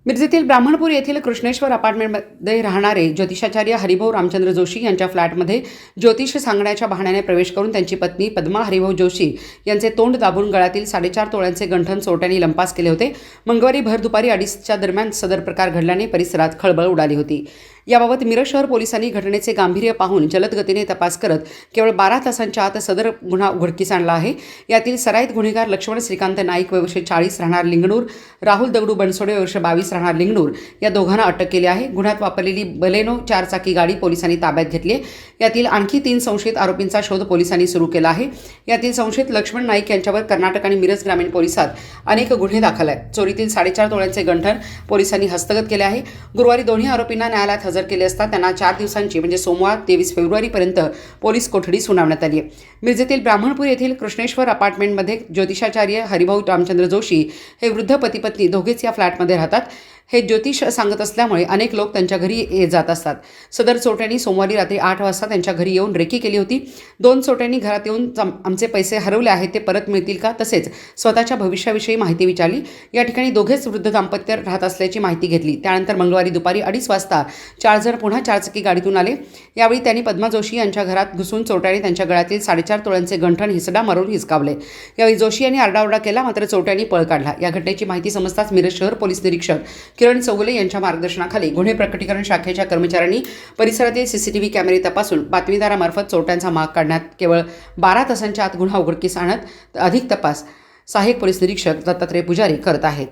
मिरजेतील ब्राह्मणपूर येथील कृष्णेश्वर अपार्टमेंटमध्ये राहणारे ज्योतिषाचार्य हरिभाऊ रामचंद्र जोशी यांच्या फ्लॅटमध्ये ज्योतिष सांगण्याच्या बहाण्याने प्रवेश करून त्यांची पत्नी पद्मा हरिभाऊ जोशी यांचे तोंड दाबून गळ्यातील 4.5 तोळ्यांचे गंठण चोरट्यांनी लंपास केले होते। मंगळवारी भर दुपारी 2:30च्या दरम्यान सदर प्रकार घडल्याने परिसरात खळबळ उडाली होती। याबाबत मिरज शहर पोलिसांनी घटनेचे गांभीर्य पाहून जलद गतीने तपास करत केवळ 12 तासांच्या आत सदर गुन्हा उघडकीस आणला आहे। यातील सराईत गुन्हेगार लक्ष्मण श्रीकांत नाईक वय 40 राहणार लिंगणूर, राहुल दगडू बनसोडे वय 22 राहणार लिंगणूर या दोघांना अटक केली आहे। गुन्ह्यात वापरलेली बलेनो 4 चाकी गाडी पोलिसांनी ताब्यात घेतली आहे। यातील आणखी 3 संशयित आरोपींचा शोध पोलिसांनी सुरू केला आहे। यातील संशयित लक्ष्मण नाईक यांच्यावर कर्नाटक आणि मिरज ग्रामीण पोलिसात अनेक गुन्हे दाखल आहेत। चोरीतील 4.5 तोळ्यांचे गंठण पोलिसांनी हस्तगत केले आहे। गुरुवारी दोन्ही आरोपींना न्यायालयात हजर केले असता त्यांना 4 दिवसांची म्हणजे सोमवार 23 फेब्रुवारीपर्यंत पोलीस कोठडी सुनावण्यात आली आहे। मिरजेतील ब्राह्मणपूर येथील कृष्णेश्वर अपार्टमेंटमध्ये ज्योतिषाचार्य हरिभाऊ रामचंद्र जोशी हे वृद्ध पती पत्नी दोघेच या फ्लॅटमध्ये राहतात। हे ज्योतिष सांगत असल्यामुळे अनेक लोक त्यांच्या घरी ये जात असतात। सदर चोरट्यांनी सोमवारी रात्री 8 वाजता त्यांच्या घरी येऊन रेकी केली होती। 2 चोरट्यांनी घरात येऊन आमचे पैसे हरवले आहेत ते परत मिळतील का तसेच स्वतःच्या भविष्याविषयी माहिती विचारली। या ठिकाणी दोघेच वृद्ध दाम्पत्य राहत असल्याची माहिती घेतली। त्यानंतर मंगळवारी दुपारी 2:30 वाजता 4 जण पुन्हा 4 चाकी गाडीतून आले। यावेळी त्यांनी पद्मा जोशी यांच्या घरात घुसून चोरट्यांनी त्यांच्या गळ्यातील 4.5 तोळ्यांचे गंठण हिसडा मारून हिसकावले। यावेळी जोशी यांनी आरडाओरडा केला मात्र चोरट्यांनी पळ काढला। या घटनेची माहिती समजताच मिरज शहर पोलीस निरीक्षक किरण चौगुले यांच्या मार्गदर्शनाखाली गुन्हे प्रकटीकरण शाखेच्या कर्मचाऱ्यांनी परिसरातील सीसीटीव्ही कॅमेरे तपासून बातमीदारामार्फत चोरट्यांचा माग काढण्यात केवळ 12 तासांच्या आत गुन्हा उघडकीस आणत अधिक तपास सहाय्यक पोलीस निरीक्षक दत्तात्रय पुजारी करत आहेत।